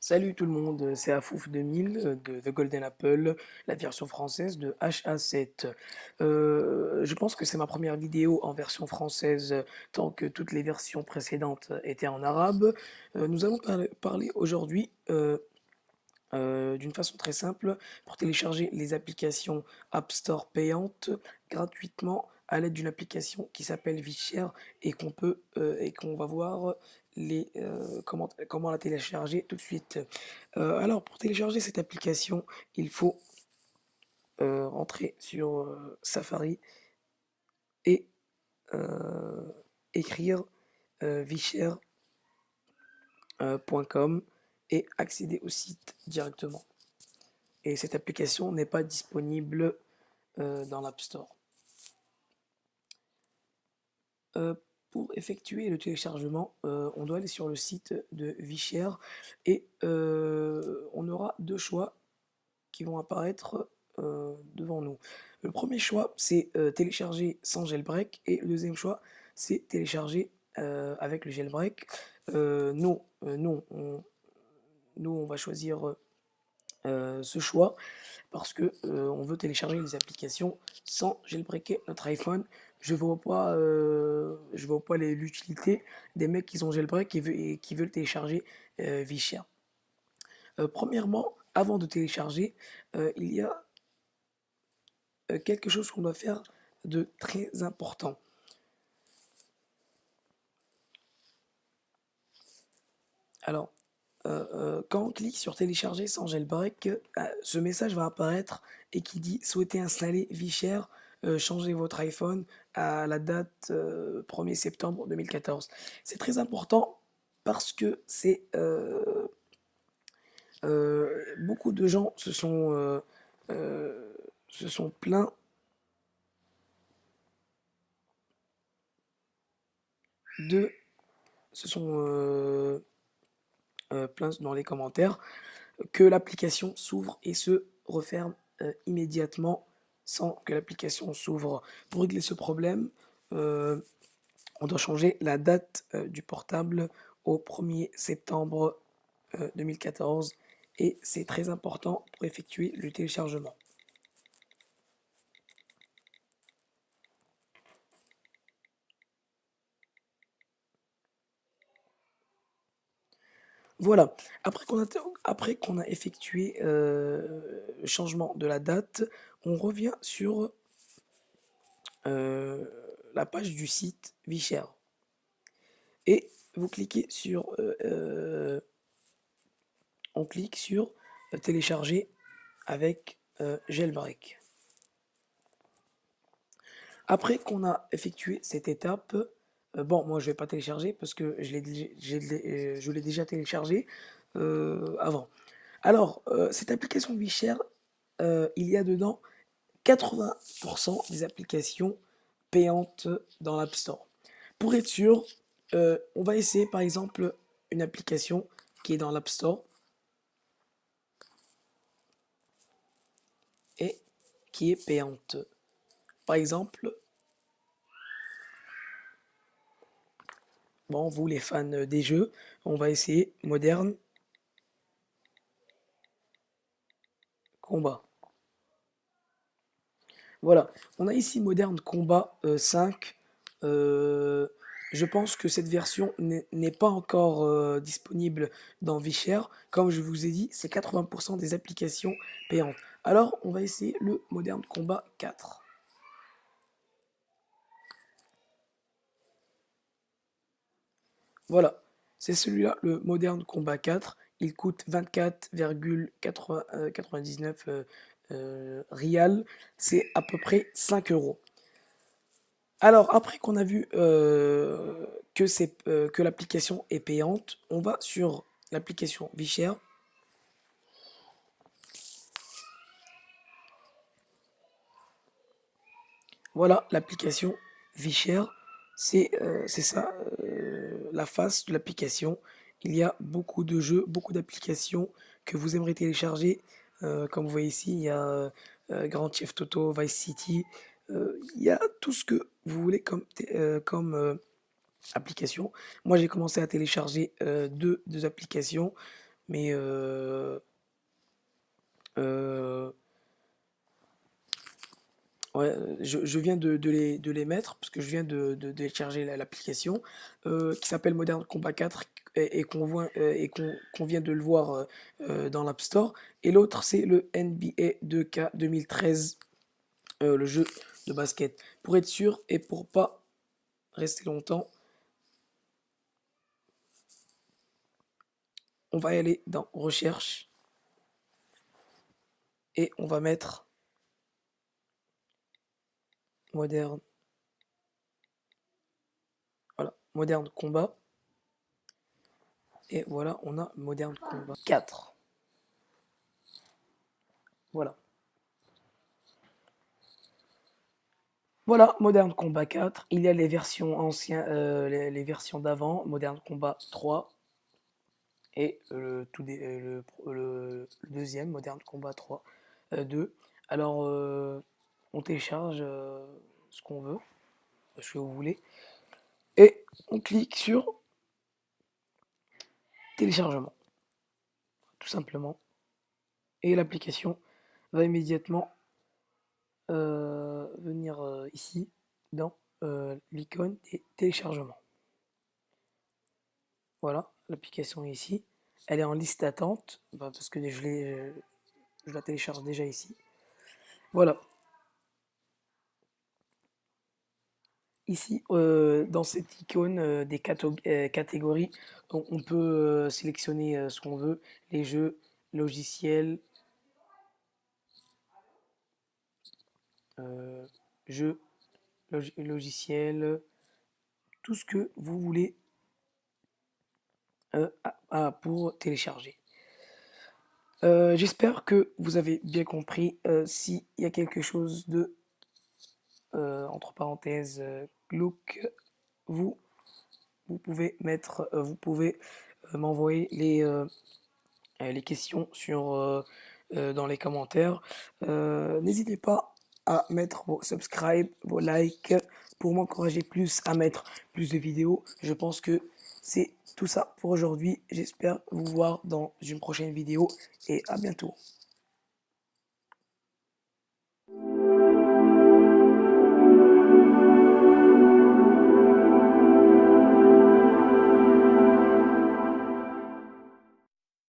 Salut tout le monde, c'est Afouf 2000 de The Golden Apple, la version française de HA7. Je pense que c'est ma première vidéo en version française, tant que toutes les versions précédentes étaient en arabe. Nous allons parler aujourd'hui d'une façon très simple pour télécharger les applications App Store payantes gratuitement à l'aide d'une application qui s'appelle Vichère et qu'on va voir comment la télécharger tout de suite. Alors pour télécharger cette application, il faut rentrer sur Safari et écrire vichère.com et accéder au site directement. Et cette application n'est pas disponible dans l'App Store. Pour effectuer le téléchargement, on doit aller sur le site de Vichère et on aura deux choix qui vont apparaître devant nous. Le premier choix, c'est télécharger sans jailbreak et le deuxième choix, c'est télécharger avec le jailbreak. Nous, on va choisir ce choix parce que on veut télécharger les applications sans jailbreaker notre iPhone. Je vois pas l'utilité des mecs qui ont jailbreak et qui veulent télécharger Vichère. Premièrement, avant de télécharger, il y a quelque chose qu'on doit faire de très important. Alors, quand on clique sur télécharger sans jailbreak, ce message va apparaître et qui dit souhaitez installer Vichère, changez votre iPhone à la date 1er septembre 2014. C'est très important parce que beaucoup de gens se sont plaints de se sont plaints dans les commentaires que l'application s'ouvre et se referme immédiatement sans que l'application s'ouvre. Pour régler ce problème, on doit changer la date du portable au 1er septembre 2014 et c'est très important pour effectuer le téléchargement. Voilà, après qu'on a effectué le changement de la date, on revient sur euh, la page du site Vichère. Et vous cliquez sur, on clique sur télécharger avec jailbreak. Après qu'on a effectué cette étape, bon, moi je vais pas télécharger parce que je l'ai déjà téléchargé avant. Alors, cette application Vichère, il y a dedans 80% des applications payantes dans l'App Store. Pour être sûr, on va essayer par exemple une application qui est dans l'App Store et qui est payante. Par exemple, bon, vous les fans des jeux, on va essayer Modern Combat. Voilà, on a ici Modern Combat 5. Euh, je pense que cette version n'est pas encore disponible dans Vichère. Comme je vous ai dit, c'est 80% des applications payantes. Alors, on va essayer le Modern Combat 4. Voilà, c'est celui-là, le Modern Combat 4. Il coûte 24,99 rial. C'est à peu près 5 euros. Alors, après qu'on a vu que l'application est payante, on va sur l'application Vichère. Voilà l'application Vichère. C'est ça, la face de l'application. Il y a beaucoup de jeux, beaucoup d'applications que vous aimerez télécharger. Comme vous voyez ici, il y a Grand Theft Auto, Vice City. Il y a tout ce que vous voulez comme application. Moi, j'ai commencé à télécharger deux applications. mais euh, ouais, je viens de les mettre parce que je viens de télécharger l'application qui s'appelle Modern Combat 4 et qu'on vient de le voir dans l'App Store. Et l'autre, c'est le NBA 2K 2013, le jeu de basket. Pour être sûr et pour pas rester longtemps, on va y aller dans Recherche et on va mettre Modern, voilà, Modern Combat. Et voilà, on a Modern Combat 4. Voilà. Voilà, Modern Combat 4. Il y a les versions anciennes, les versions d'avant, Modern Combat 3 et le deuxième, Modern Combat 3, 2. Alors, on télécharge ce qu'on veut, ce que vous voulez, et on clique sur téléchargement, tout simplement. Et l'application va immédiatement venir ici dans l'icône des téléchargements. Voilà, l'application est ici. Elle est en liste d'attente parce que je la télécharge déjà ici. Voilà. Ici, dans cette icône des catégories, on peut sélectionner ce qu'on veut, les jeux, logiciels, euh, jeux, logiciels, tout ce que vous voulez pour télécharger. J'espère que vous avez bien compris. S'il y a quelque chose de, entre parenthèses, look, vous, vous pouvez m'envoyer les questions dans les commentaires. N'hésitez pas à mettre vos subscribe, vos likes pour m'encourager plus à mettre plus de vidéos. Je pense que c'est tout ça pour aujourd'hui. J'espère vous voir dans une prochaine vidéo et à bientôt.